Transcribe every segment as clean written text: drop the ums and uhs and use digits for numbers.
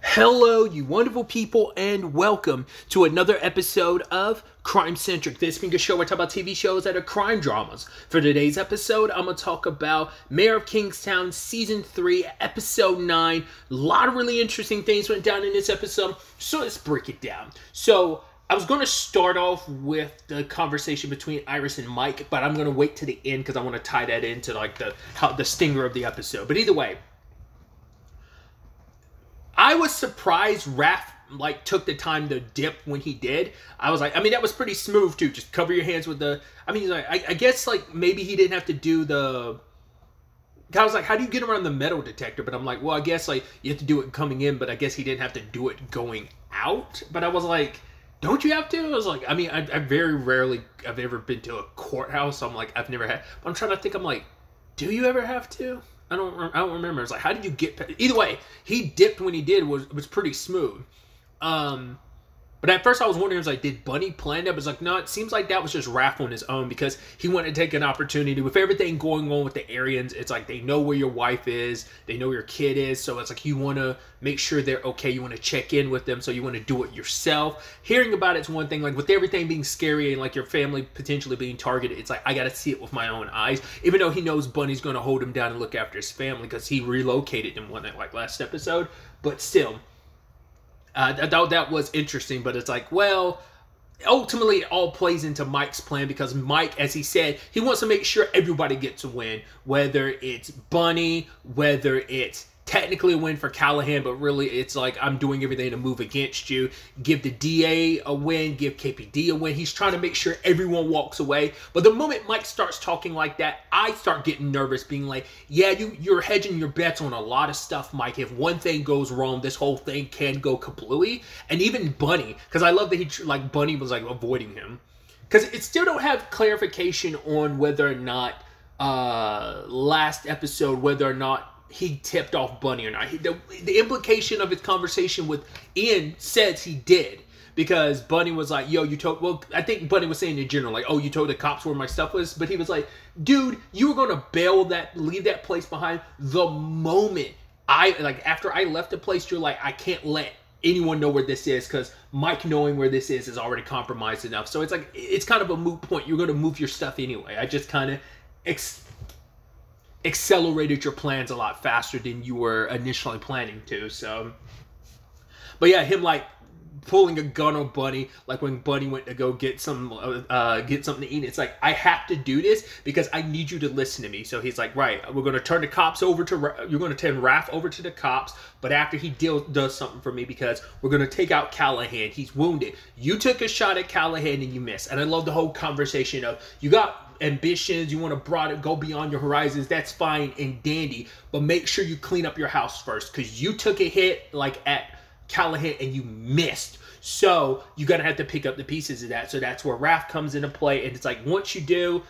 Hello, you wonderful people, and welcome to another episode of Crime Centric. This being a show where I talk about TV shows that are crime dramas. For today's episode, I'm going to talk about Mayor of Kingstown Season 3, Episode 9. A lot of really interesting things went down in this episode, so let's break it down. So, I was going to start off with the conversation between Iris and Mike, but I'm going to wait to the end because I want to tie that into like the stinger of the episode. But either way, I was surprised Raph took the time to dip when he did. I was like, I mean, that was pretty smooth too. Just cover your hands with the. I mean, like, I guess like maybe he didn't have to do the. I was like, how do you get around the metal detector? But I'm like, well, I guess like you have to do it coming in, but I guess he didn't have to do it going out. But I was like, don't you have to? I was like, I mean, I very rarely I've ever been to a courthouse. So I'm like, I've never had. But I'm trying to think. I'm like, do you ever have to? I don't remember. It's like, how did you get... Either way, he dipped when he did was pretty smooth. But at first I was wondering, I was like, did Bunny plan that? But it's like, no, it seems like that was just Raph on his own because he wanted to take an opportunity. With everything going on with the Aryans, it's like they know where your wife is. They know where your kid is. So it's like you want to make sure they're okay. You want to check in with them. So you want to do it yourself. Hearing about it's one thing. Like with everything being scary and like your family potentially being targeted, it's like I got to see it with my own eyes. Even though he knows Bunny's going to hold him down and look after his family because he relocated him one night like last episode. But still... I thought that was interesting, but it's like, well, ultimately it all plays into Mike's plan because Mike, as he said, he wants to make sure everybody gets a win, whether it's Bunny, whether it's technically a win for Callahan, but really it's like, I'm doing everything to move against you. Give the DA a win, give KPD a win. He's trying to make sure everyone walks away. But the moment Mike starts talking like that, I start getting nervous, being like, yeah, you're hedging your bets on a lot of stuff, Mike. If one thing goes wrong, this whole thing can go kablooey. And even Bunny, because I love that Bunny was like avoiding him. Because it still don't have clarification on whether or not last episode, whether or not he tipped off Bunny or not. The implication of his conversation with Ian says he did. Because Bunny was like, yo, you told... Well, I think Bunny was saying in general, like, oh, you told the cops where my stuff was? But he was like, dude, you were going to leave that place behind the moment after I left the place, you're like, I can't let anyone know where this is because Mike knowing where this is already compromised enough. So it's like, it's kind of a moot point. You're going to move your stuff anyway. I just kind of... accelerated your plans a lot faster than you were initially planning to. So, but yeah, him like pulling a gun on Bunny, like when Bunny went to go get something to eat. It's like, I have to do this because I need you to listen to me. So he's like, right, we're going to turn the cops over to, you're going to turn Raph over to the cops, but after he does something for me because we're going to take out Callahan. He's wounded. You took a shot at Callahan and you missed. And I love the whole conversation of, you got ambitions, you want to go beyond your horizons, that's fine and dandy, but make sure you clean up your house first because you took a hit like at Callahan and you missed. So you gotta have to pick up the pieces of that. So that's where Raph comes into play, and it's like once you do,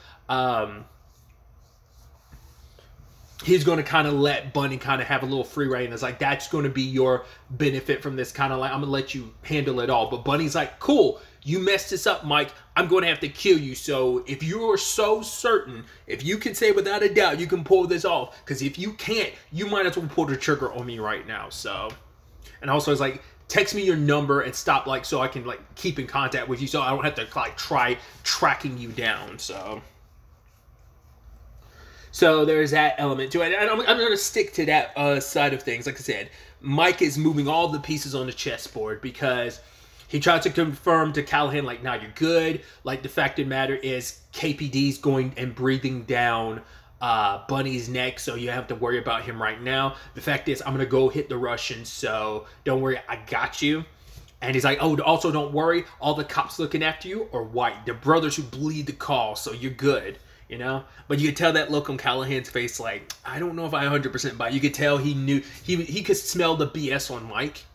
he's going to kind of let Bunny kind of have a little free reign. It's like, that's going to be your benefit from this, kind of like, I'm going to let you handle it all. But Bunny's like, cool, you messed this up, Mike. I'm going to have to kill you. So if you are so certain, if you can say without a doubt you can pull this off, because if you can't, you might as well pull the trigger on me right now. So, and also it's like, text me your number and stop, like, so I can like keep in contact with you, so I don't have to like try tracking you down. So there's that element to it. And I'm going to stick to that side of things. Like I said, Mike is moving all the pieces on the chessboard because he tried to confirm to Callahan, like, nah, you're good. Like, the fact of the matter is KPD's going and breathing down Bunny's neck, so you have to worry about him right now. The fact is, I'm going to go hit the Russians, so don't worry, I got you. And he's like, oh, also don't worry, all the cops looking after you are white. They're brothers who bleed the call, so you're good. You know, but you could tell that look on Callahan's face, like, I don't know if I 100% buy it. You could tell he knew, he could smell the BS on Mike.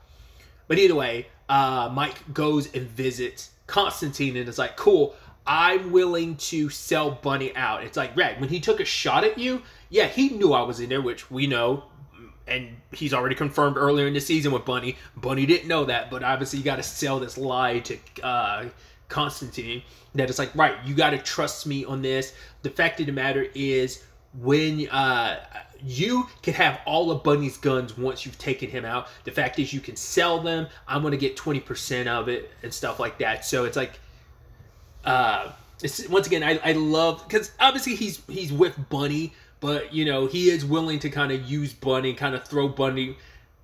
But either way, Mike goes and visits Constantine, and it's like, cool, I'm willing to sell Bunny out. It's like, right, when he took a shot at you, yeah, he knew I was in there, which we know, and he's already confirmed earlier in the season with Bunny. Bunny didn't know that, but obviously you got to sell this lie to Constantine, that it's like, right, you got to trust me on this. The fact of the matter is, when you can have all of Bunny's guns once you've taken him out. The fact is you can sell them. I'm going to get 20% of it and stuff like that. So it's like, it's, once again, I love, because obviously he's with Bunny, but, you know, he is willing to kind of use Bunny, kind of throw Bunny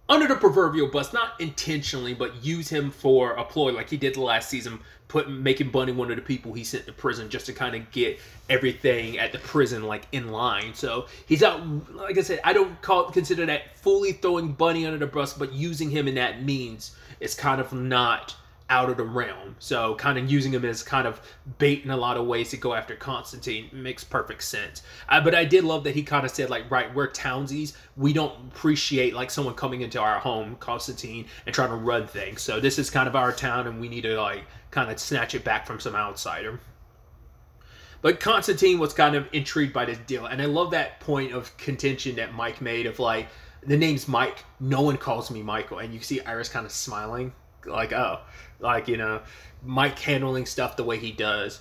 under the proverbial bus, not intentionally, but use him for a ploy like he did the last season, making Bunny one of the people he sent to prison just to kind of get everything at the prison like in line. So he's out, like I said, I don't consider that fully throwing Bunny under the bus, but using him in that means it's kind of not out of the realm. So kind of using him as kind of bait in a lot of ways to go after Constantine makes perfect sense. But I did love that he kind of said, like, right, we're Townsies. We don't appreciate like someone coming into our home, Constantine, and trying to run things. So this is kind of our town, and we need to like kind of snatch it back from some outsider. But Constantine was kind of intrigued by this deal, and I love that point of contention that Mike made of like, the name's Mike, no one calls me Michael, and you see Iris kind of smiling, like, oh, like, you know, Mike handling stuff the way he does.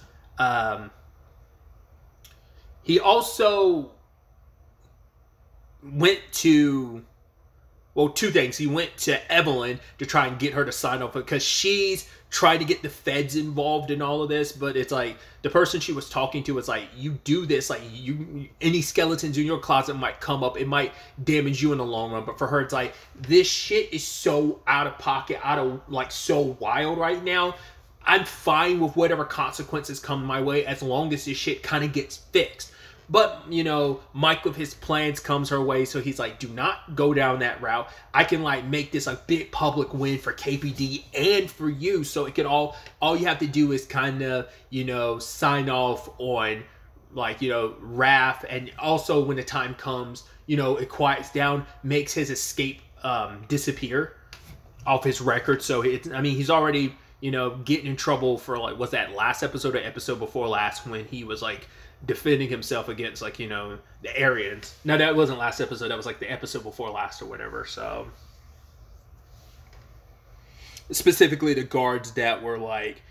He also went to, well, two things. He went to Evelyn to try and get her to sign off, because she's tried to get the feds involved in all of this, but it's like the person she was talking to was like, you do this, like, any skeletons in your closet might come up, it might damage you in the long run. But for her, it's like, this shit is so out of pocket, like so wild right now. I'm fine with whatever consequences come my way as long as this shit kind of gets fixed. But, you know, Mike with his plans comes her way, so he's like, do not go down that route. I can, like, make this a big public win for KPD and for you, so it can all you have to do is kind of, you know, sign off on, like, you know, Raph, and also when the time comes, you know, it quiets down, makes his escape disappear off his record. So, I mean, he's already, you know, getting in trouble for, like, was that last episode or episode before last, when he was, like, defending himself against, like, you know, the Aryans. No, that wasn't last episode. That was like the episode before last or whatever. So specifically the guards that were like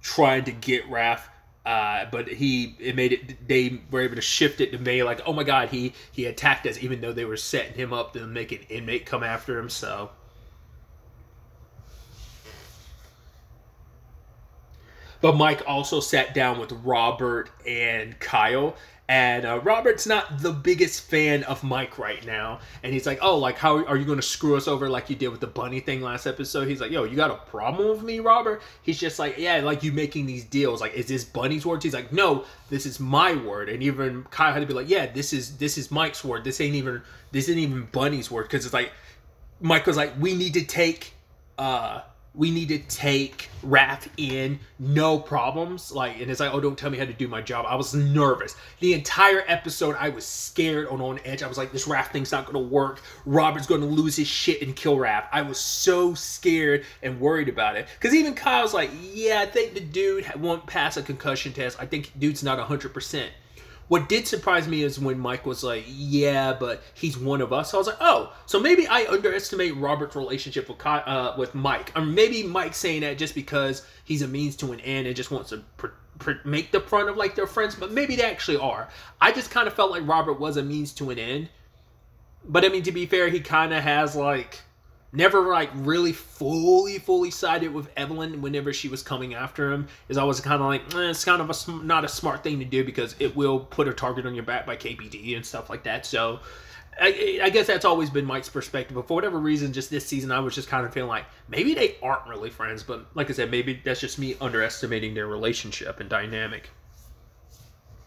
trying to get Raph, but they were able to shift it to May, like, oh my god, he attacked us, even though they were setting him up to make an inmate come after him. So but Mike also sat down with Robert and Kyle, and Robert's not the biggest fan of Mike right now. And he's like, oh, like, how are you going to screw us over like you did with the Bunny thing last episode? He's like, yo, you got a problem with me, Robert? He's just like, yeah, like, you making these deals. Like, is this Bunny's words? He's like, no, this is my word. And even Kyle had to be like, yeah, this is Mike's word. This ain't even Bunny's word. Because it's like, Mike was like, we need to take Raph in, no problems. Like, and it's like, oh, don't tell me how to do my job. I was nervous. The entire episode, I was scared on edge. I was like, this Raph thing's not going to work. Robert's going to lose his shit and kill Raph. I was so scared and worried about it. Because even Kyle's like, yeah, I think the dude won't pass a concussion test. I think dude's not 100%. What did surprise me is when Mike was like, yeah, but he's one of us. So I was like, oh, so maybe I underestimate Robert's relationship with Mike. Or maybe Mike's saying that just because he's a means to an end and just wants to make the front of like they're friends. But maybe they actually are. I just kind of felt like Robert was a means to an end. But I mean, to be fair, he kind of has like never like really fully sided with Evelyn whenever she was coming after him. Is always kind of like, it's kind of not a smart thing to do, because it will put a target on your back by KPD and stuff like that. So I guess that's always been Mike's perspective. But for whatever reason, just this season, I was just kind of feeling like maybe they aren't really friends. But like I said, maybe that's just me underestimating their relationship and dynamic.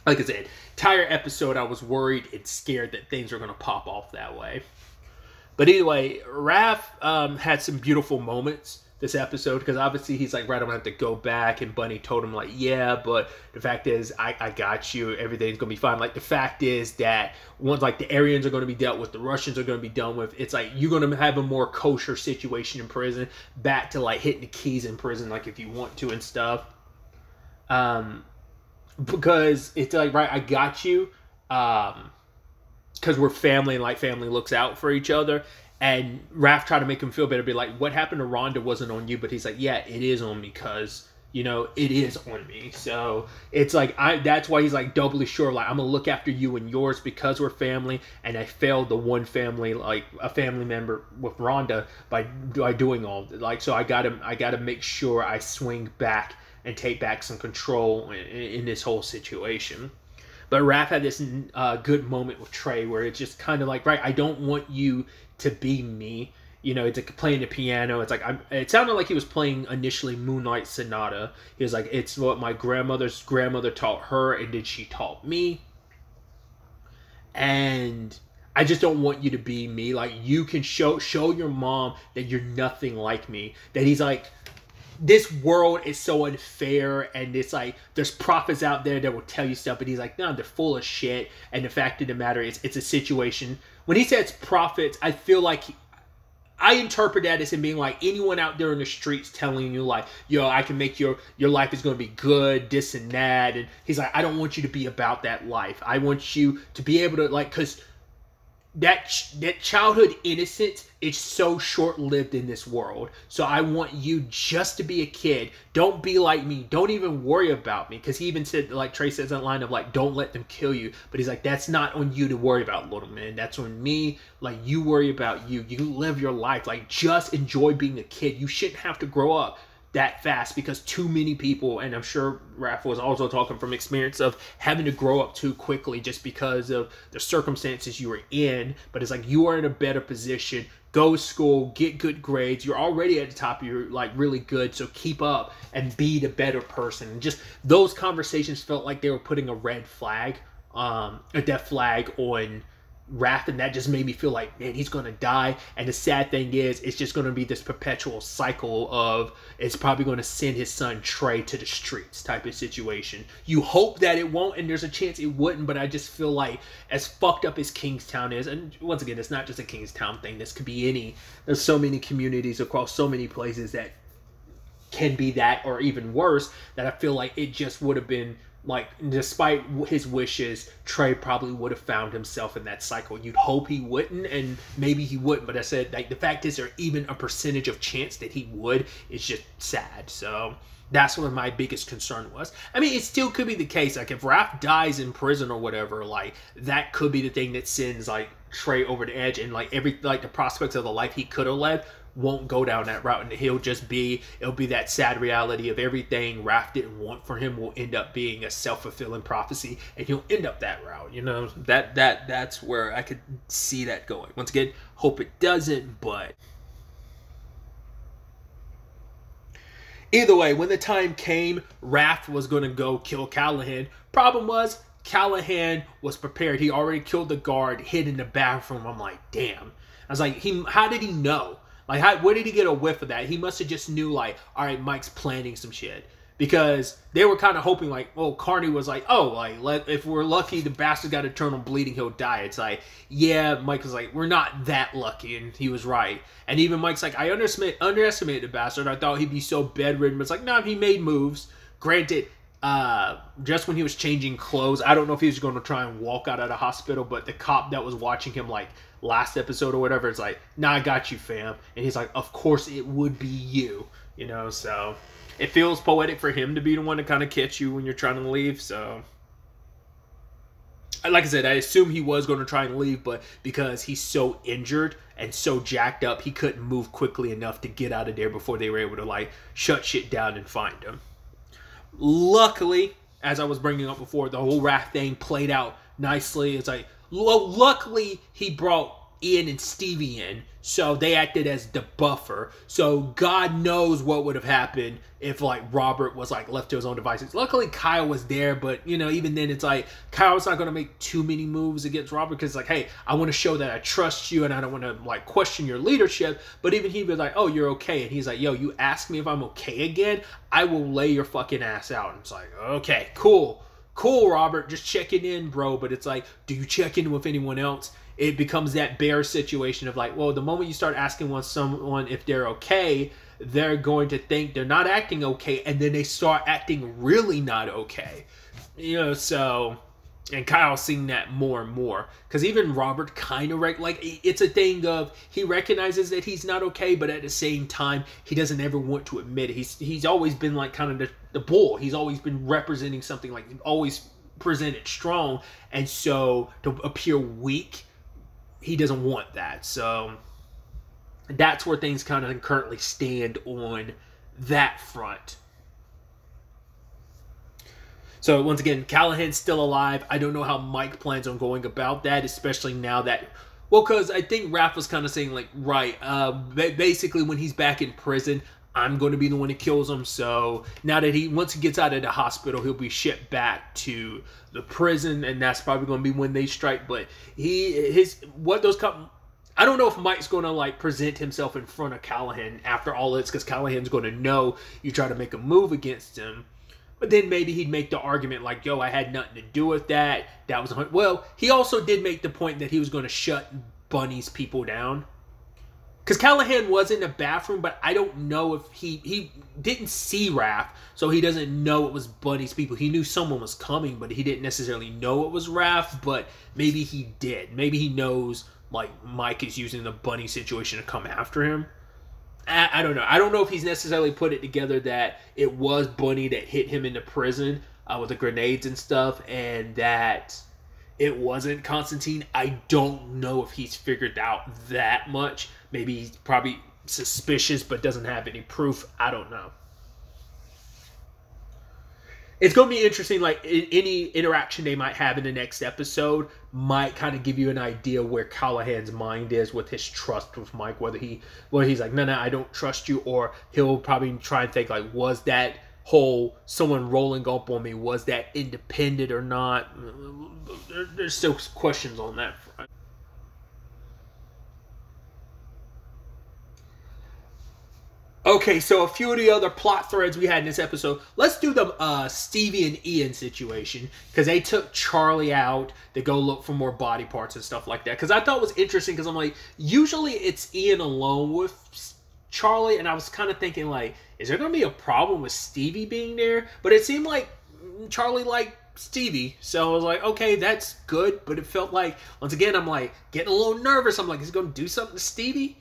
Like I said, entire episode, I was worried and scared that things were going to pop off that way. But anyway, Raph had some beautiful moments this episode, because obviously he's like, right, I'm going to have to go back. And Bunny told him, like, yeah, but the fact is, I got you. Everything's going to be fine. Like, the fact is that once, like, the Aryans are going to be dealt with, the Russians are going to be done with. It's like, you're going to have a more kosher situation in prison, back to, like, hitting the keys in prison, like, if you want to and stuff. Because it's like, right, I got you. Because we're family, and like family looks out for each other. And Raph tried to make him feel better, be like, what happened to Rhonda wasn't on you. But he's like, yeah, it is on me, because you know, it is on me. So it's like, that's why he's like doubly sure, like, I'm gonna look after you and yours because we're family, and I failed the one family, like a family member with Rhonda by doing all, like, so I gotta make sure I swing back and take back some control in this whole situation. But Raph had this good moment with Trey where it's just kind of like, right, I don't want you to be me. You know, it's like playing the piano. It's like, it sounded like he was playing initially Moonlight Sonata. He was like, it's what my grandmother's grandmother taught her, and then she taught me. And I just don't want you to be me. Like, you can show your mom that you're nothing like me. That he's like, this world is so unfair, and it's like, there's prophets out there that will tell you stuff, but he's like, no, they're full of shit. And the fact of the matter is, it's a situation. When he says prophets, I feel like I interpret that as him being like anyone out there in the streets telling you like, yo, I can make your life is going to be good, this and that. And he's like, I don't want you to be about that life. I want you to be able to, like, because that childhood innocence is so short-lived in this world. So I want you just to be a kid. Don't be like me. Don't even worry about me. Because he even said, like Trey says that line of like, don't let them kill you. But he's like, that's not on you to worry about, little man. That's on me. Like, you worry about you. You live your life. Like, just enjoy being a kid. You shouldn't have to grow up that fast, because too many people, and I'm sure Raph was also talking from experience of having to grow up too quickly just because of the circumstances you were in. But it's like, you are in a better position. Go to school, get good grades. You're already at the top of your, like, really good, so keep up and be the better person. And just those conversations felt like they were putting a red flag, a death flag on Raph, and that just made me feel like, man, he's gonna die. And the sad thing is, it's just gonna be this perpetual cycle of, it's probably gonna send his son Trey to the streets type of situation. You hope that it won't, and there's a chance it wouldn't, but I just feel like, as fucked up as Kingstown is, and once again, it's not just a Kingstown thing, this could be any, there's so many communities across so many places that can be that, or even worse, that I feel like it just would have been, like, despite his wishes, Trey probably would have found himself in that cycle. You'd hope he wouldn't, and maybe he wouldn't, but I said, like, the fact is, there even a percentage of chance that he would is just sad. So that's what my biggest concern was. I mean, it still could be the case. Like, if Raph dies in prison or whatever, like, that could be the thing that sends, like, Trey over the edge, and, like, the prospects of the life he could have led won't go down that route, and it'll be that sad reality of everything Raph didn't want for him will end up being a self-fulfilling prophecy, and he'll end up that route. You know, that's where I could see that going. Once again, hope it doesn't, but either way, when the time came, Raph was going to go kill Callahan. Problem was, Callahan was prepared. He already killed the guard, hid in the bathroom. I'm like, damn. I was like, how did he know? Like, where did he get a whiff of that? He must have just knew, like, all right, Mike's planning some shit. Because they were kind of hoping, like, well, Carney was like, oh, like, if we're lucky, the bastard got eternal bleeding, he'll die. It's like, yeah, Mike was like, we're not that lucky, and he was right. And even Mike's like, I underestimated the bastard. I thought he'd be so bedridden. But it's like, no, he made moves. Granted, just when he was changing clothes, I don't know if he was going to try and walk out of the hospital, but the cop that was watching him, like, last episode or whatever, it's like, nah, I got you, fam. And he's like, of course it would be you, you know. So it feels poetic for him to be the one to kind of catch you when you're trying to leave. So like I said, I assume he was going to try and leave, but because he's so injured and so jacked up, he couldn't move quickly enough to get out of there before they were able to, like, shut shit down and find him. Luckily, as I was bringing up before, the whole Raph thing played out nicely. It's like, luckily, he brought Ian and Stevie in, so they acted as the buffer. So God knows what would have happened if, like, Robert was, like, left to his own devices. Luckily, Kyle was there, but, you know, even then, it's like, Kyle's not going to make too many moves against Robert, because, like, hey, I want to show that I trust you, and I don't want to, like, question your leadership. But even he'd be like, oh, you're okay. And he's like, yo, you ask me if I'm okay again, I will lay your fucking ass out. And it's like, okay, cool, Robert, just checking in, bro. But it's like, do you check in with anyone else? It becomes that bear situation of, like, well, the moment you start asking someone if they're okay, they're going to think they're not acting okay, and then they start acting really not okay. You know, so And Kyle's seeing that more and more. Because even Robert kind of, like, it's a thing of, he recognizes that he's not okay, but at the same time, he doesn't ever want to admit it. He's always been, like, kind of the bull. He's always been representing something, like, always presented strong. And so, to appear weak, he doesn't want that. So, that's where things kind of currently stand on that front. So, once again, Callahan's still alive. I don't know how Mike plans on going about that, especially now that... Well, because I think Raph was kind of saying, like, right, basically when he's back in prison, I'm going to be the one that kills him. So, now that once he gets out of the hospital, he'll be shipped back to the prison, and that's probably going to be when they strike. But I don't know if Mike's going to, like, present himself in front of Callahan after all this, because Callahan's going to know you try to make a move against him. But then maybe he'd make the argument like, yo, I had nothing to do with that. That was... Well, he also did make the point that he was going to shut Bunny's people down. Because Callahan was in the bathroom, but I don't know if he didn't see Raph, so he doesn't know it was Bunny's people. He knew someone was coming, but he didn't necessarily know it was Raph, but maybe he did. Maybe he knows, like, Mike is using the Bunny situation to come after him. I don't know. I don't know if he's necessarily put it together that it was Bunny that hit him into prison with the grenades and stuff, and that it wasn't Constantine. I don't know if he's figured out that much. Maybe he's probably suspicious but doesn't have any proof. I don't know. It's going to be interesting, like, any interaction they might have in the next episode might kind of give you an idea where Callahan's mind is with his trust with Mike, whether he's like, no, I don't trust you, or he'll probably try and think, like, was that whole someone rolling up on me, was that independent or not? There's still questions on that front. Okay, so a few of the other plot threads we had in this episode. Let's do the Stevie and Ian situation, because they took Charlie out to go look for more body parts and stuff like that. Because I thought it was interesting, because I'm like, usually it's Ian alone with Charlie, and I was kind of thinking, like, is there going to be a problem with Stevie being there? But it seemed like Charlie liked Stevie, so I was like, okay, that's good. But it felt like, once again, I'm like getting a little nervous. I'm like, is he going to do something to Stevie?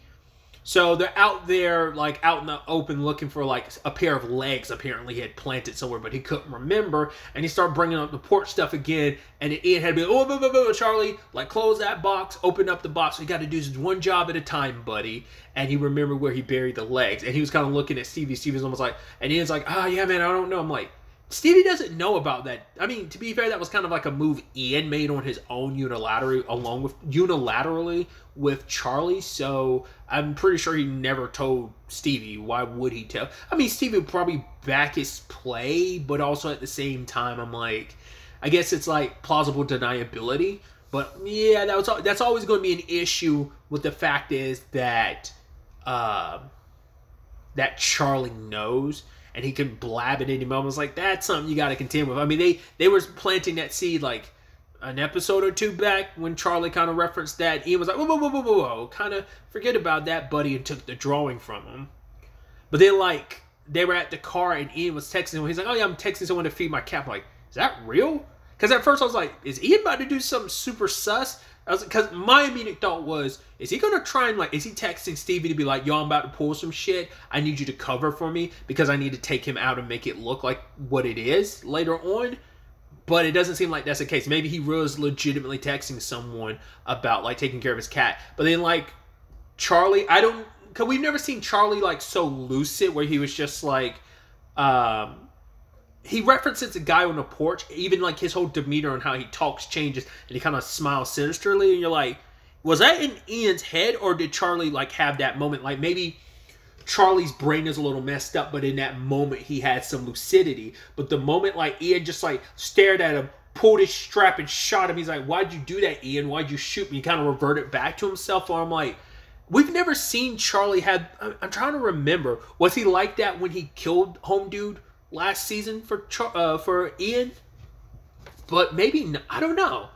So they're out there, like, out in the open looking for, like, a pair of legs apparently he had planted somewhere, but he couldn't remember. And he started bringing up the porch stuff again. And Ian had to be, oh, Charlie, like, close that box, open up the box. So you got to do this one job at a time, buddy. And he remembered where he buried the legs. And he was kind of looking at Stevie. Stevie's almost like, and Ian's like, oh, yeah, man, I don't know. I'm like, Stevie doesn't know about that. I mean, to be fair, that was kind of like a move Ian made on his own unilaterally with Charlie. So I'm pretty sure he never told Stevie. Why would he tell? I mean, Stevie would probably back his play, but also at the same time, I'm like, I guess it's like plausible deniability. But yeah, that's always going to be an issue with the fact is that that Charlie knows. And he can blab at any moment. It's like, that's something you got to contend with. I mean, they were planting that seed like an episode or two back when Charlie kind of referenced that. Ian was like, whoa. Kind of forget about that, buddy, and took the drawing from him. But then, like, they were at the car and Ian was texting him. He's like, oh, yeah, I'm texting someone to feed my cat. I'm like, is that real? Because at first I was like, is Ian about to do something super sus? Because my immediate thought was, is he going to try and, like, is he texting Stevie to be like, yo, I'm about to pull some shit. I need you to cover for me because I need to take him out and make it look like what it is later on. But it doesn't seem like that's the case. Maybe he was legitimately texting someone about, like, taking care of his cat. But then, like, Charlie, because we've never seen Charlie, like, so lucid where he was just, like, he references a guy on the porch, even, like, his whole demeanor and how he talks changes, and he kind of smiles sinisterly, and you're like, was that in Ian's head, or did Charlie, like, have that moment? Like, maybe Charlie's brain is a little messed up, but in that moment, he had some lucidity. But the moment, like, Ian just, like, stared at him, pulled his strap, and shot him, he's like, why'd you do that, Ian? Why'd you shoot me? He kind of reverted back to himself, or I'm like, we've never seen Charlie have, I'm trying to remember, was he like that when he killed Home Dude last season for Ian? But maybe, I don't know.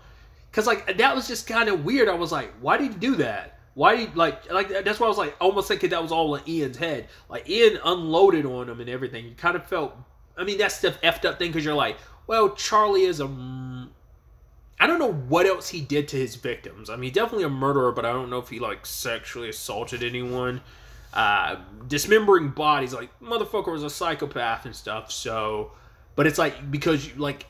Because, like, that was just kind of weird. I was like, why did he do that? Why did, like that's why I was, like, almost thinking that was all in Ian's head. Like, Ian unloaded on him and everything. You kind of felt, I mean, that's the effed up thing because you're like, well, Charlie is a I don't know what else he did to his victims. I mean, definitely a murderer, but I don't know if he, like, sexually assaulted anyone. Dismembering bodies, like, motherfucker was a psychopath and stuff, so... But it's like, because, like,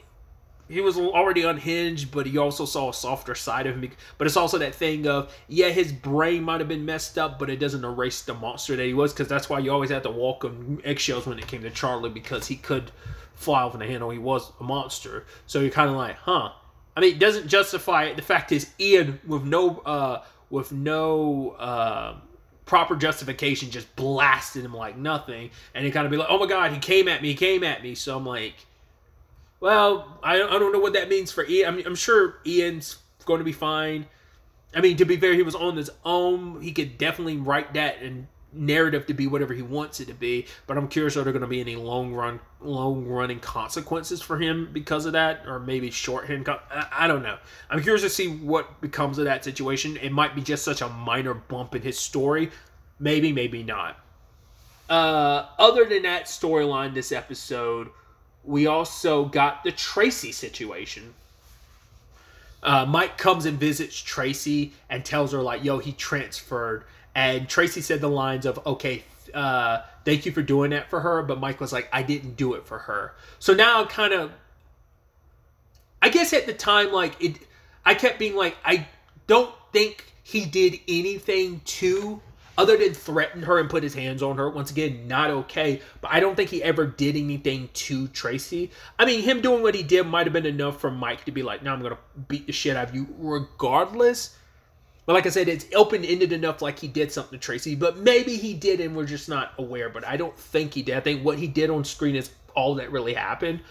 he was already unhinged, but he also saw a softer side of him. But it's also that thing of, yeah, his brain might have been messed up, but it doesn't erase the monster that he was, because that's why you always had to walk on eggshells when it came to Charlie, because he could fly off the handle. He was a monster. So you're kind of like, huh. I mean, it doesn't justify it. The fact is, Ian, with no proper justification, just blasted him like nothing, and he kind of be like, oh my god, he came at me. So I'm like, well, I don't know what that means for Ian. I'm sure Ian's going to be fine. I mean, to be fair, he was on his own. He could definitely write that and narrative to be whatever he wants it to be, but I'm curious, are there going to be any long running consequences for him because of that, or maybe shorthand? I don't know. I'm curious to see what becomes of that situation. It might be just such a minor bump in his story. Maybe not. Other than that storyline this episode, we also got the Tracy situation. Mike comes and visits Tracy and tells her, like, yo, he transferred. And Tracy said the lines of, okay, thank you for doing that for her. But Mike was like, I didn't do it for her. So now kind of, I guess at the time, like, I kept being like, I don't think he did anything to, other than threaten her and put his hands on her. Once again, not okay. But I don't think he ever did anything to Tracy. I mean, him doing what he did might have been enough for Mike to be like, no, I'm going to beat the shit out of you regardless. But like I said, it's open-ended enough like he did something to Tracy. But maybe he did and we're just not aware. But I don't think he did. I think what he did on screen is all that really happened.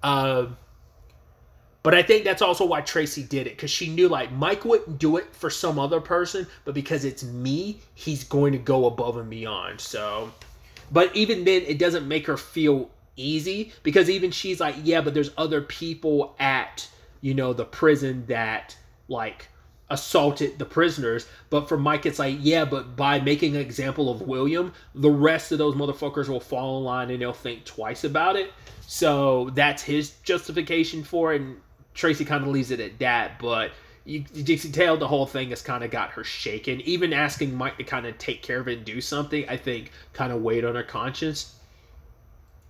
But I think that's also why Tracy did it. Because she knew, like, Mike wouldn't do it for some other person. But because it's me, he's going to go above and beyond. So, but even then, it doesn't make her feel easy. Because even she's like, yeah, but there's other people at, you know, the prison that, like, assaulted the prisoners. But for Mike, it's like, yeah, but by making an example of William, the rest of those motherfuckers will fall in line and they'll think twice about it. So that's his justification for it. And Tracy kind of leaves it at that, but you can tell the whole thing has kind of got her shaken. Even asking Mike to kind of take care of it and do something, I think, kind of weighed on her conscience.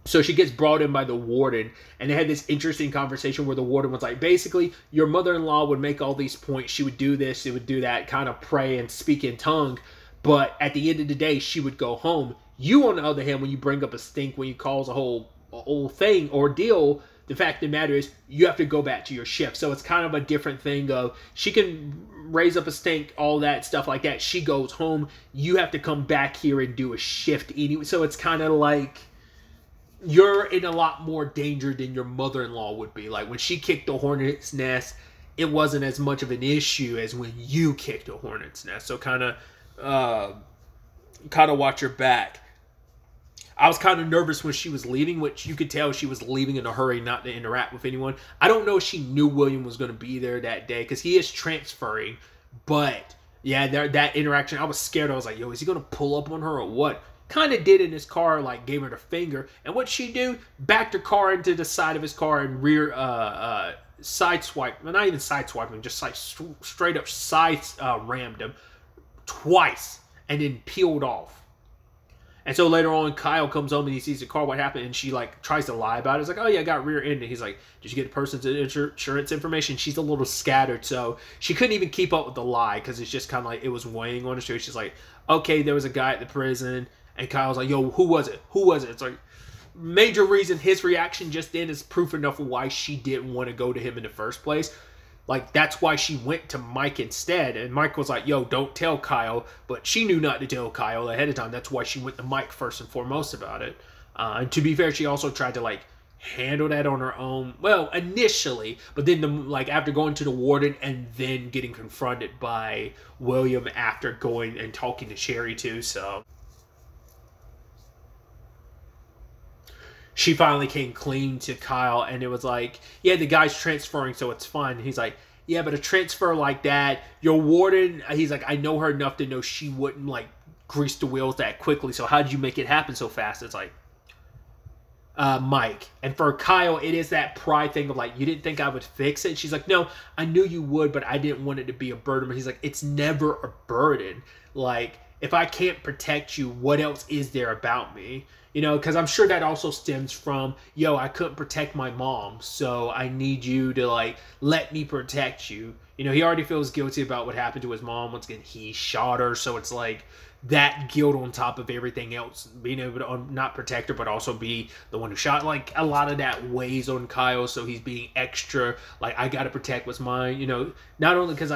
So she gets brought in by the warden, and they had this interesting conversation where the warden was like, basically, your mother-in-law would make all these points. She would do this, she would do that, kind of pray and speak in tongue, but at the end of the day, she would go home. You, on the other hand, when you bring up a stink, when you cause a whole thing, ordeal, the fact of the matter is, you have to go back to your shift. So it's kind of a different thing of, she can raise up a stink, all that stuff like that. She goes home. You have to come back here and do a shift anyway. So it's kind of like, you're in a lot more danger than your mother-in-law would be. Like, when she kicked the hornet's nest, it wasn't as much of an issue as when you kicked a hornet's nest. So kind of watch your back. I was kind of nervous when she was leaving, which you could tell she was leaving in a hurry not to interact with anyone. I don't know if she knew William was going to be there that day, because he is transferring. But, yeah, that interaction, I was scared. I was like, yo, is he going to pull up on her or what? Kind of did in his car, like, gave her the finger. And what'd she do? Backed her car into the side of his car and rear sideswipe. Well, not even sideswiping, just like straight up rammed him twice and then peeled off. And so later on, Kyle comes home and he sees the car, what happened, and she, like, tries to lie about it. It's like, oh, yeah, I got rear-ended. He's like, did you get the person's insurance information? She's a little scattered, so she couldn't even keep up with the lie, because it's just kind of like, it was weighing on her. So she's like, okay, there was a guy at the prison, and Kyle's like, yo, who was it? Who was it? It's like, major reason his reaction just then is proof enough of why she didn't want to go to him in the first place. Like, that's why she went to Mike instead. And Mike was like, yo, don't tell Kyle. But she knew not to tell Kyle ahead of time. That's why she went to Mike first and foremost about it. And to be fair, she also tried to, like, handle that on her own. Well, initially. But then, after going to the warden and then getting confronted by William after going and talking to Sherry, too. So she finally came clean to Kyle, and it was like, yeah, the guy's transferring, so it's fine. He's like, yeah, but a transfer like that, your warden, he's like, I know her enough to know she wouldn't, like, grease the wheels that quickly, so how did you make it happen so fast? It's like, Mike. And for Kyle, it is that pride thing of like, you didn't think I would fix it. She's like, no, I knew you would, but I didn't want it to be a burden. But he's like, it's never a burden. Like, if I can't protect you, what else is there about me? You know, because I'm sure that also stems from, yo, I couldn't protect my mom, so I need you to, like, let me protect you. You know, he already feels guilty about what happened to his mom. Once again, he shot her, so it's like that guilt on top of everything else, being able to not protect her, but also be the one who shot. Like, a lot of that weighs on Kyle, so he's being extra, like, I gotta protect what's mine. You know, not only because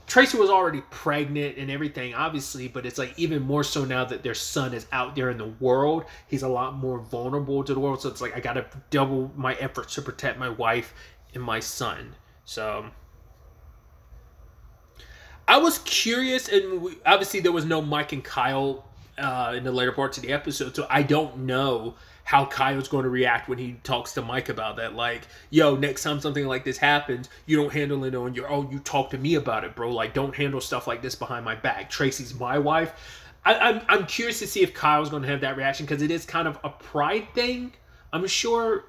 Tracy was already pregnant and everything, obviously, but it's like even more so now that their son is out there in the world. He's a lot more vulnerable to the world, so it's like I gotta double my efforts to protect my wife and my son. So I was curious, and obviously there was no Mike and Kyle in the later parts of the episode, so I don't know how Kyle's going to react when he talks to Mike about that. Like, yo, next time something like this happens, you don't handle it on your own. You talk to me about it, bro. Like, don't handle stuff like this behind my back. Tracy's my wife. I'm curious to see if Kyle's going to have that reaction, because it is kind of a pride thing, I'm sure.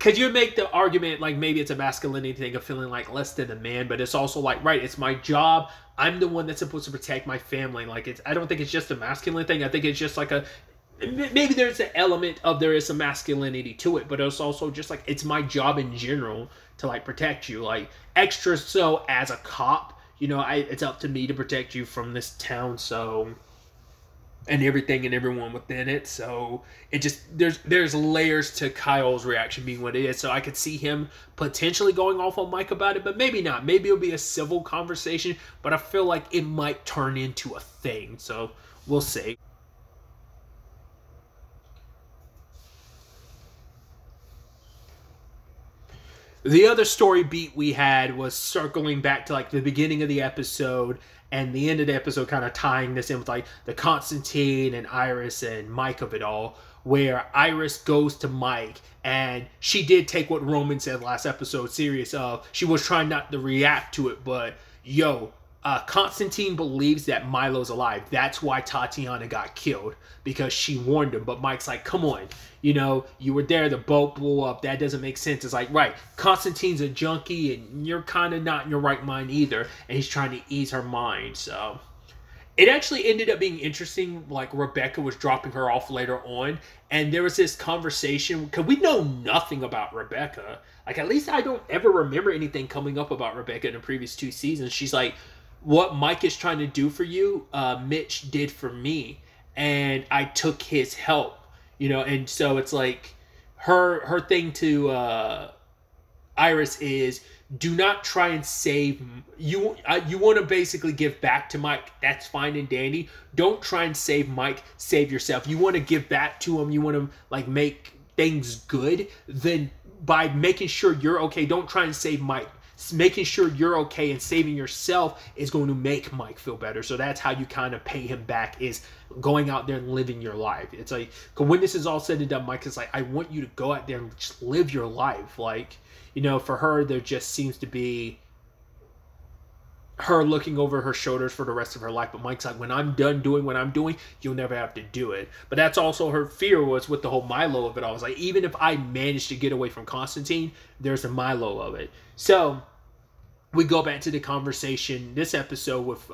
Could you make the argument, like, maybe it's a masculinity thing of feeling like less than a man, but it's also like, right, it's my job. I'm the one that's supposed to protect my family. Like, I don't think it's just a masculine thing. I think it's just like maybe there's an element of there is some masculinity to it, but it's also just like, it's my job in general to, like, protect you. Like, extra so as a cop, you know, it's up to me to protect you from this town, so, and everything and everyone within it. So it just, there's layers to Kyle's reaction being what it is. So I could see him potentially going off on Mike about it, but maybe not. Maybe it'll be a civil conversation, but I feel like it might turn into a thing. So we'll see. The other story beat we had was circling back to, like, the beginning of the episode and the end of the episode, kind of tying this in with, like, the Constantine and Iris and Mike of it all, where Iris goes to Mike, and she did take what Roman said last episode serious of. She was trying not to react to it, but, yo, Constantine believes that Milo's alive. That's why Tatiana got killed, because she warned him. But Mike's like, come on, you know, you were there, the boat blew up, that doesn't make sense. It's like, right, Constantine's a junkie, and you're kind of not in your right mind either, and he's trying to ease her mind. So it actually ended up being interesting. Like, Rebecca was dropping her off later on, and there was this conversation, because we know nothing about Rebecca. Like, at least I don't ever remember anything coming up about Rebecca in the previous 2 seasons. She's like, what Mike is trying to do for you, Mitch did for me, and I took his help, you know. And so it's like her thing to Iris is, do not try and save you. You want to basically give back to Mike. That's fine and dandy. Don't try and save Mike. Save yourself. You want to give back to him. You want to, like, make things good. Then by making sure you're okay, don't try and save Mike. Making sure you're okay and saving yourself is going to make Mike feel better. So that's how you kind of pay him back, is going out there and living your life. It's like, when this is all said and done, Mike is like, I want you to go out there and just live your life. Like, you know, for her, there just seems to be her looking over her shoulders for the rest of her life. But Mike's like, when I'm done doing what I'm doing, you'll never have to do it. But that's also her fear, was with the whole Milo of it all. It's like, even if I manage to get away from Constantine, there's a Milo of it. So we go back to the conversation this episode with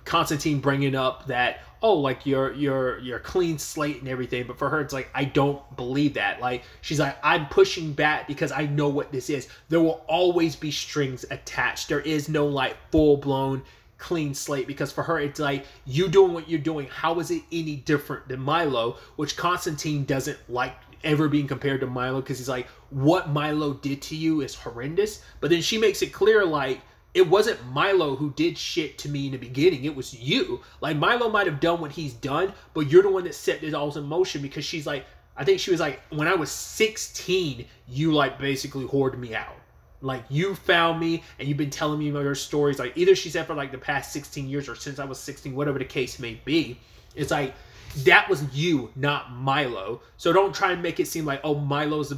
Constantine bringing up that, oh, like, you're clean slate and everything. But for her, it's like, I don't believe that. Like, she's like, I'm pushing back because I know what this is. There will always be strings attached. There is no, like, full-blown clean slate, because for her, it's like, you doing what you're doing, how is it any different than Milo? Which Constantine doesn't like ever being compared to Milo, because he's like, what Milo did to you is horrendous. But then she makes it clear, like, it wasn't Milo who did shit to me in the beginning, it was you. Like, Milo might have done what he's done, but you're the one that set it all in motion, because she's like, I think she was like, when I was 16, you, like, basically whored me out. Like, you found me, and you've been telling me your stories. Like, either she said for, like, the past 16 years, or since I was 16, whatever the case may be. It's like, that was you, not Milo. So don't try and make it seem like, oh, Milo's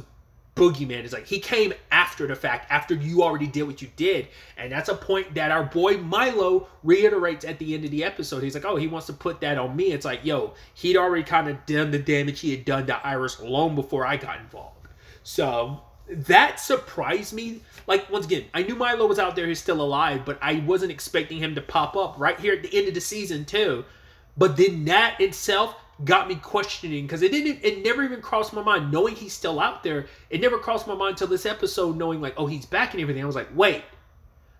boogeyman. It's like he came after the fact, after you already did what you did. And that's a point that our boy Milo reiterates at the end of the episode. He's like, oh, he wants to put that on me. It's like, yo, he'd already kind of done the damage he had done to Iris long before I got involved. So that surprised me. Like, once again, I knew Milo was out there, he's still alive, but I wasn't expecting him to pop up right here at the end of the season too. But then that itself got me questioning, because it never even crossed my mind, knowing he's still out there. It never crossed my mind till this episode, knowing like, oh, he's back and everything. I was like, wait,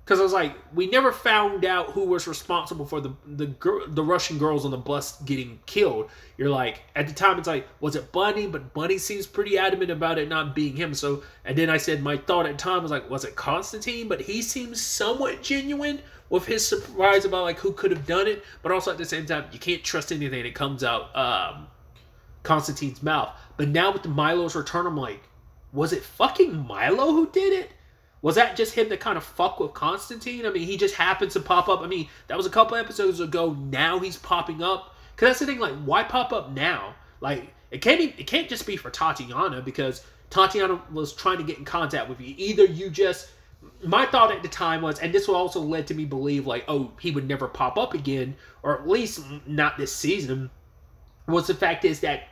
because I was like, we never found out who was responsible for the Russian girls on the bus getting killed. You're like, at the time, it's like, was it Bunny? But Bunny seems pretty adamant about it not being him. So, and then I said, my thought at the time was like, was it Constantine? But he seems somewhat genuine with his surprise about like who could have done it. But also at the same time, you can't trust anything that comes out Constantine's mouth. But now with the Milo's return, I'm like, was it fucking Milo who did it? Was that just him to kind of fuck with Constantine? I mean, he just happens to pop up. I mean, that was a couple episodes ago. Now he's popping up. Because that's the thing, like, why pop up now? Like, it can't just be for Tatiana, because Tatiana was trying to get in contact with you. Either you just... My thought at the time was, and this also led to me believe, like, oh, he would never pop up again, or at least not this season, was the fact is that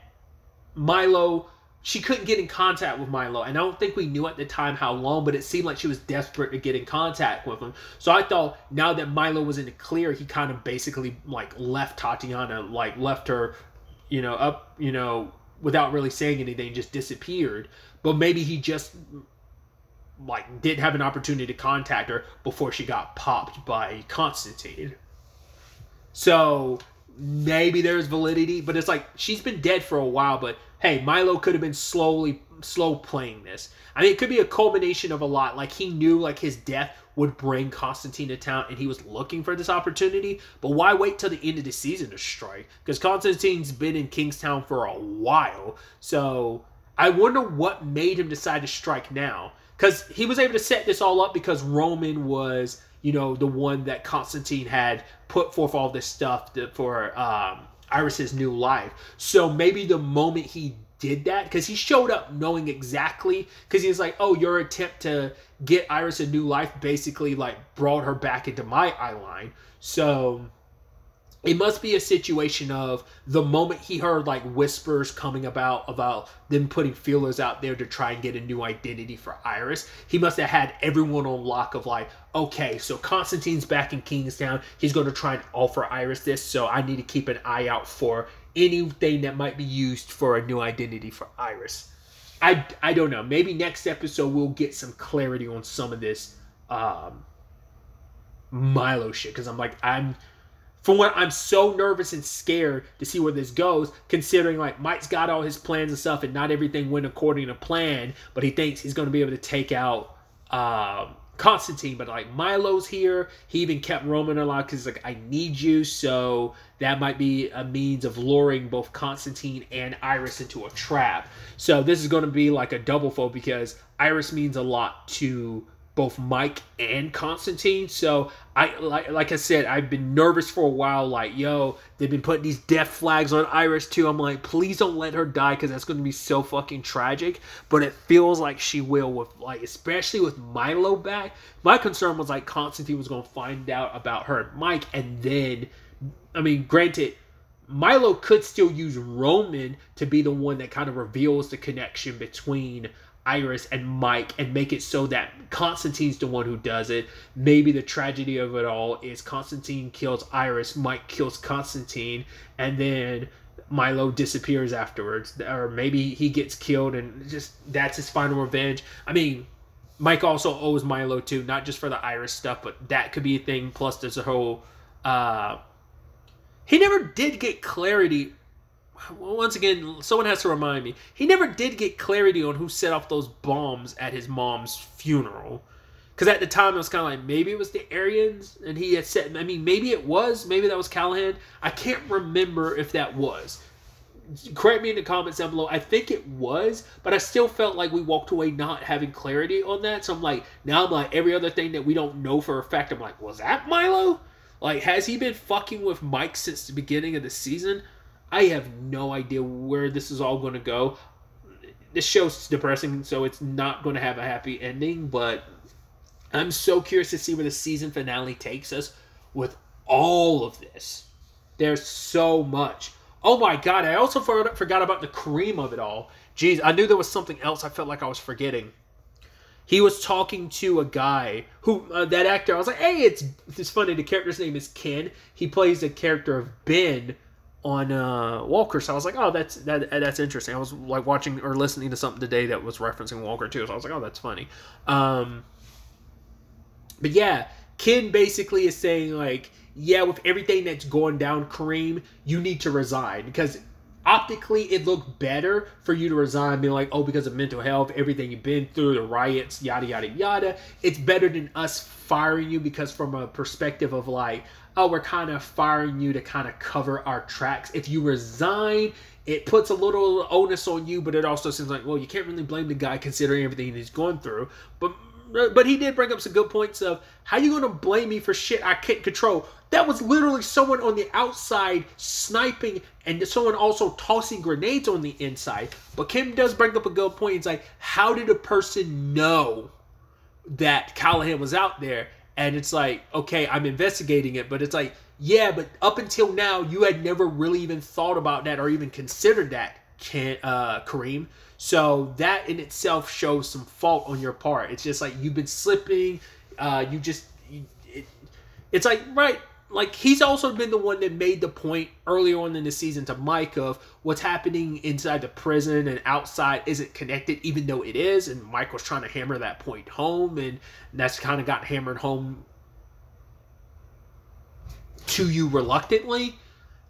Milo... She couldn't get in contact with Milo, and I don't think we knew at the time how long, but it seemed like she was desperate to get in contact with him. So I thought now that Milo was in the clear, he kind of basically like left Tatiana, like left her, you know, up, you know, without really saying anything, just disappeared. But maybe he just like didn't have an opportunity to contact her before she got popped by Constantine. So maybe there's validity, but it's like she's been dead for a while, but hey, Milo could have been slow playing this. I mean, it could be a culmination of a lot. Like, he knew, like, his death would bring Constantine to town, and he was looking for this opportunity. But why wait till the end of the season to strike? Because Constantine's been in Kingstown for a while. So, I wonder what made him decide to strike now. Because he was able to set this all up because Roman was, you know, the one that Constantine had put forth all this stuff for Iris's new life. So maybe the moment he did that, because he showed up knowing exactly, because he was like, oh, your attempt to get Iris a new life basically like brought her back into my eye line. So it must be a situation of the moment he heard like whispers coming about them putting feelers out there to try and get a new identity for Iris. He must have had everyone on lock of like, okay, so Constantine's back in Kingstown. He's going to try and offer Iris this. So I need to keep an eye out for anything that might be used for a new identity for Iris. I don't know. Maybe next episode we'll get some clarity on some of this Milo shit. Because I'm so nervous and scared to see where this goes, considering like Mike's got all his plans and stuff and not everything went according to plan, but he thinks he's going to be able to take out Constantine. But like Milo's here. He even kept Roman alive because like, I need you. So that might be a means of luring both Constantine and Iris into a trap. So this is going to be like a double fold because Iris means a lot to both Mike and Constantine. So like I said, I've been nervous for a while. Like, yo, they've been putting these death flags on Iris too. I'm like, please don't let her die because that's going to be so fucking tragic. But it feels like she will, with like, especially with Milo back. My concern was like Constantine was going to find out about her and Mike, and then, I mean, granted, Milo could still use Roman to be the one that kind of reveals the connection between Iris and Mike and make it so that Constantine's the one who does it. Maybe the tragedy of it all is Constantine kills Iris, Mike kills Constantine, and then Milo disappears afterwards. Or maybe he gets killed and just that's his final revenge. I mean, Mike also owes Milo too, not just for the Iris stuff, but that could be a thing. Plus there's a whole he never did get clarity. Once again, someone has to remind me. He never did get clarity on who set off those bombs at his mom's funeral. Because at the time, it was kind of like, maybe it was the Aryans, and he had said, I mean, maybe it was. Maybe that was Callahan. I can't remember if that was. Correct me in the comments down below. I think it was, but I still felt like we walked away not having clarity on that. So I'm like, now I'm like, every other thing that we don't know for a fact, I'm like, was that Milo? Like, has he been fucking with Mike since the beginning of the season? I have no idea where this is all going to go. this show's depressing, so it's not going to have a happy ending, but I'm so curious to see where the season finale takes us with all of this. There's so much. Oh my god, I also forgot about the cream of it all. Jeez, I knew there was something else I felt like I was forgetting. He was talking to a guy who, that actor, I was like, hey, it's funny, the character's name is Ken. He plays the character of Ben on Walker, so I was like, oh, that's interesting. I was like watching or listening to something today that was referencing Walker too, so I was like, oh, that's funny. But yeah, Ken basically is saying like, yeah, with everything that's going down, Kareem, you need to resign because optically it looked better for you to resign, being like, oh, because of mental health, everything you've been through, the riots, yada yada yada. It's better than us firing you because from a perspective of like, oh, we're kind of firing you to kind of cover our tracks. If you resign, it puts a little onus on you, but it also seems like, well, you can't really blame the guy considering everything he's going through. But he did bring up some good points of, how you going to blame me for shit I can't control? That was literally someone on the outside sniping and someone also tossing grenades on the inside. But Kim does bring up a good point. It's like, how did a person know that Callahan was out there? And it's like, okay, I'm investigating it. But it's like, yeah, but up until now, you had never really even thought about that or even considered that, Kareem. So that in itself shows some fault on your part. It's just like you've been slipping. It's like, right, like he's also been the one that made the point earlier on in the season to Mike of what's happening inside the prison and outside isn't connected, even though it is. And Mike was trying to hammer that point home, and that's kind of got hammered home to you reluctantly.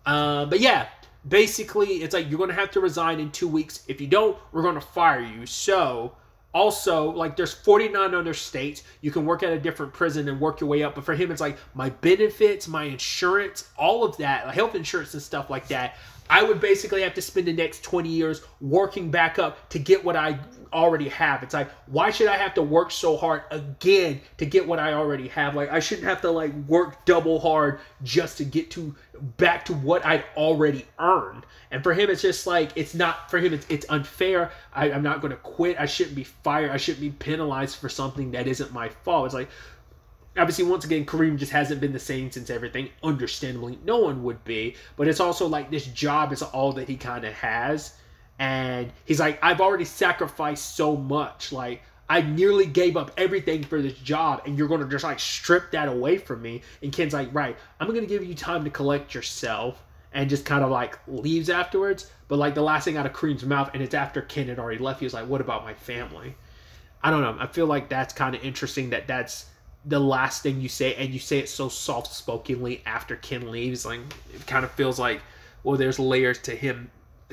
But yeah. Basically, it's like you're going to have to resign in 2 weeks. If you don't, we're going to fire you. So, also, like there's 49 other states. You can work at a different prison and work your way up. But for him, it's like my benefits, my insurance, all of that, like health insurance and stuff like that. I would basically have to spend the next 20 years working back up to get what I already have. It's like, why should I have to work so hard again to get what I already have? Like, I shouldn't have to like work double hard just to get back to what I'd already earned. And for him, it's just like, it's not, for him, it's unfair. I'm not going to quit. I shouldn't be fired. I shouldn't be penalized for something that isn't my fault. It's like, obviously, once again, Kareem just hasn't been the same since everything. Understandably, no one would be. But it's also like this job is all that he kind of has. And he's like, I've already sacrificed so much. Like, I nearly gave up everything for this job. And you're going to just like strip that away from me. And Ken's like, right, I'm going to give you time to collect yourself. And just kind of like leaves afterwards. But like the last thing out of Kareem's mouth, and it's after Ken had already left, he was like, what about my family? I don't know. I feel like that's kind of interesting that's the last thing you say, and you say it so soft-spokenly after Ken leaves. Like, it kind of feels like, well, there's layers to him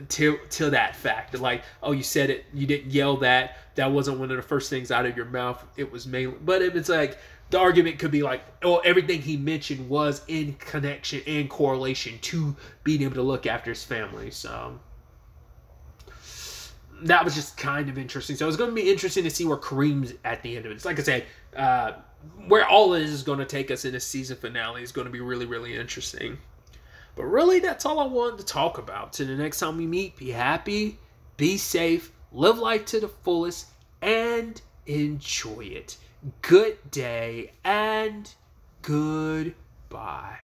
to that fact. Like, oh, you said it, you didn't yell that. That wasn't one of the first things out of your mouth. It was mainly, but if it's like, the argument could be like, oh, everything he mentioned was in connection and correlation to being able to look after his family. So that was just kind of interesting. So it's going to be interesting to see where Kareem's at the end of it. It's like I said, where all of this is going to take us in a season finale is going to be really, really interesting. But really, that's all I wanted to talk about. Till the next time we meet, be happy, be safe, live life to the fullest, and enjoy it. Good day and goodbye.